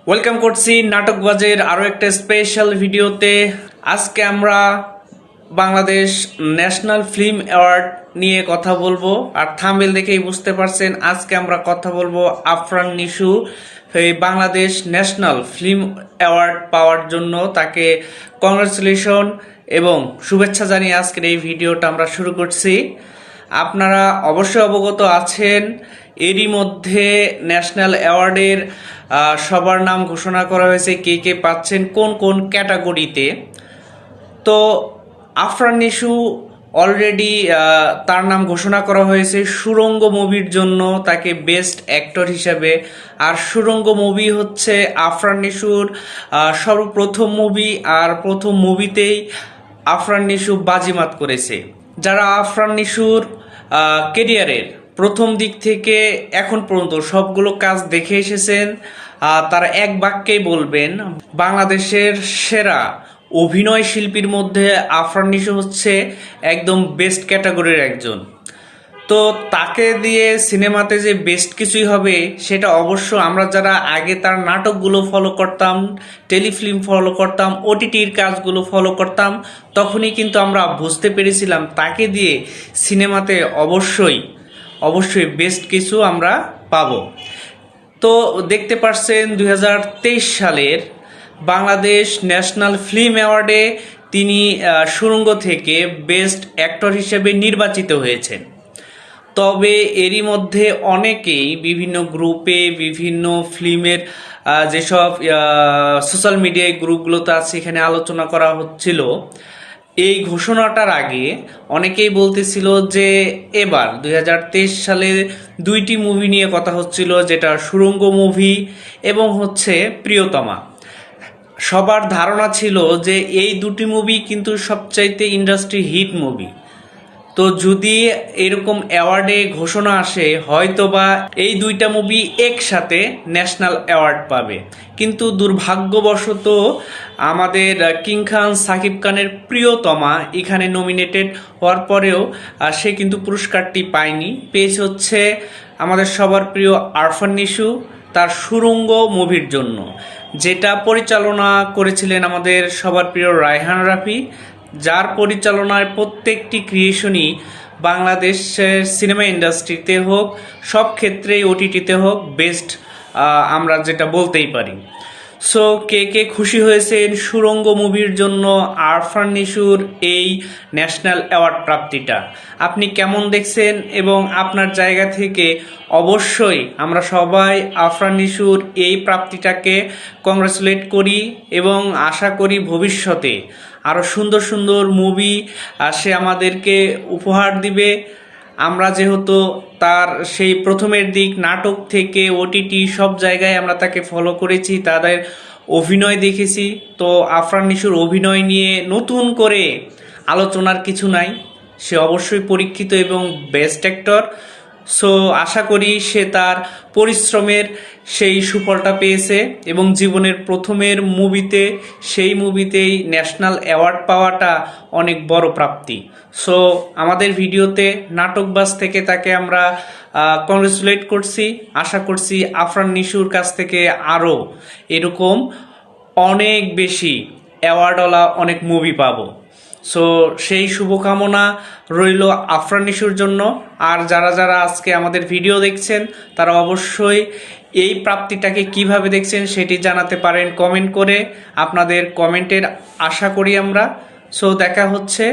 Welcome করছি নাটকবাজের আরও একটা স্পেশাল ভিডিওতে। আজকে আমরা বাংলাদেশ ন্যাশনাল ফিল্ম অ্যাওয়ার্ড নিয়ে কথা বলবো। আর থাম্বনেল দেখেই বুঝতে পারছেন আজকে আমরা কথা বলবো আফরান নিশু এই বাংলাদেশ ন্যাশনাল ফিল্ম অ্যাওয়ার্ড পাওয়ার জন্য তাকে কংগ্রাচুলেশন এবং শুভেচ্ছা জানিয়ে আজকের এই ভিডিওটা আমরা শুরু করছি। আপনারা অবশ্যই অবগত আছেন এরই মধ্যে ন্যাশনাল অ্যাওয়ার্ডের সবার নাম ঘোষণা করা হয়েছে, কে কে পাচ্ছেন কোন কোন ক্যাটাগরিতে। তো আফরান নিশু অলরেডি তার নাম ঘোষণা করা হয়েছে সুড়ঙ্গ মুভির জন্য, তাকে বেস্ট অ্যাক্টর হিসাবে। আর সুড়ঙ্গ মুভি হচ্ছে আফরান নিশুর সর্বপ্রথম মুভি, আর প্রথম মুভিতেই আফরান নিশু বাজিমাত করেছে। যারা আফরান নিশুর কেরিয়ারের প্রথম দিক থেকে এখন পর্যন্ত সবগুলো কাজ দেখে এসেছেন, তারা এক বাক্যেই বলবেন বাংলাদেশের সেরা অভিনয় শিল্পীর মধ্যে আফরান নিশু হচ্ছে একদম বেস্ট ক্যাটাগরির একজন। তো তাকে দিয়ে সিনেমাতে যে বেস্ট কিছুই হবে সেটা অবশ্য আমরা যারা আগে তার নাটকগুলো ফলো করতাম, টেলিফিল্ম ফলো করতাম, ওটিটির কাজগুলো ফলো করতাম, তখনই কিন্তু আমরা বুঝতে পেরেছিলাম তাকে দিয়ে সিনেমাতে অবশ্যই বেস্ট কিছু আমরা পাবো। তো দেখতে পাচ্ছেন 2023 সালের বাংলাদেশ ন্যাশনাল ফিল্ম অ্যাওয়ার্ডে তিনি সুড়ঙ্গ থেকে বেস্ট অ্যাক্টর হিসেবে নির্বাচিত হয়েছেন। তবে এরই মধ্যে অনেকেই বিভিন্ন গ্রুপে বিভিন্ন ফিল্মের যেসব সোশ্যাল মিডিয়ায় গ্রুপগুলোতে আছে এখানে আলোচনা করা হচ্ছিল। এই ঘোষণাটার আগে অনেকেই বলতেছিল যে এবার 2023 সালে দুইটি মুভি নিয়ে কথা হচ্ছিল, যেটা সুড়ঙ্গ মুভি এবং হচ্ছে প্রিয়তমা। সবার ধারণা ছিল যে এই দুটি মুভি কিন্তু সবচাইতে ইন্ডাস্ট্রি হিট মুভি। তো যদি এরকম অ্যাওয়ার্ডে ঘোষণা আসে হয়তোবা এই দুইটা মুভি একসাথে ন্যাশনাল অ্যাওয়ার্ড পাবে। কিন্তু দুর্ভাগ্যবশত আমাদের কিং খান সাকিব খানের প্রিয়তমা এখানে নমিনেটেড হওয়ার পরেও সে কিন্তু পুরস্কারটি পায়নি। পেয়েছে হচ্ছে আমাদের সবার প্রিয় আরফান নিশু তার সুড়ঙ্গ মুভির জন্য, যেটা পরিচালনা করেছিলেন আমাদের সবার প্রিয় রায়হান রাফি, যার পরিচালনায় প্রত্যেকটি ক্রিয়েশনই বাংলাদেশের সিনেমা ইন্ডাস্ট্রিতে হোক, সব ক্ষেত্রেই ওটিটিতে হোক বেস্ট আমরা যেটা বলতেই পারি। সো কে কে খুশি হয়েছেন সুড়ঙ্গ মুভির জন্য আরফান নিশুর এই ন্যাশনাল অ্যাওয়ার্ড প্রাপ্তিটা? আপনি কেমন দেখছেন? এবং আপনার জায়গা থেকে অবশ্যই আমরা সবাই আরফান নিশুর এই প্রাপ্তিটাকে কংগ্রাচুলেট করি এবং আশা করি ভবিষ্যতে আরও সুন্দর সুন্দর মুভি সে আমাদেরকে উপহার দিবে। আমরা যেহেতু তার সেই প্রথমের দিক নাটক থেকে ওটিটি সব জায়গায় আমরা তাকে ফলো করেছি, তাদের অভিনয় দেখেছি। তো আফরান নিশুর অভিনয় নিয়ে নতুন করে আলোচনার কিছু নাই, সে অবশ্যই পরীক্ষিত এবং বেস্ট অ্যাক্টর। সো আশা করি সে তার পরিশ্রমের সেই সুফলটা পেয়েছে এবং জীবনের প্রথমের মুভিতে সেই মুভিতেই ন্যাশনাল অ্যাওয়ার্ড পাওয়াটা অনেক বড় প্রাপ্তি। সো আমাদের ভিডিওতে নাটকবাজ থেকে তাকে আমরা কংগ্রেচুলেট করছি। আশা করছি আফরান নিশুর কাছ থেকে আরও এরকম অনেক বেশি অ্যাওয়ার্ডওয়ালা অনেক মুভি পাবো। সো সেই শুভকামনা রইল আফরান নিশুর জন্য। আর যারা যারা আজকে আমাদের ভিডিও দেখছেন তারা অবশ্যই এই প্রাপ্তিটাকে কিভাবে দেখছেন সেটি জানাতে পারেন কমেন্ট করে, আপনাদের কমেন্টের আশা করি আমরা। সো দেখা হচ্ছে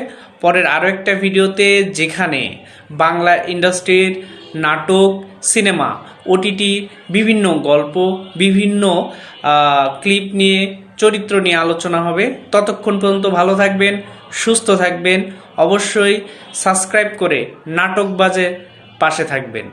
পরের আরও একটা ভিডিওতে, যেখানে বাংলা ইন্ডাস্ট্রির নাটক, সিনেমা, ওটিটি বিভিন্ন গল্প, বিভিন্ন ক্লিপ নিয়ে, চরিত্র নিয়ে আলোচনা হবে। ততক্ষণ পর্যন্ত ভালো থাকবেন, সুস্থ থাকবেন, অবশ্যই সাবস্ক্রাইব করে নাটকবাজের পাশে থাকবেন।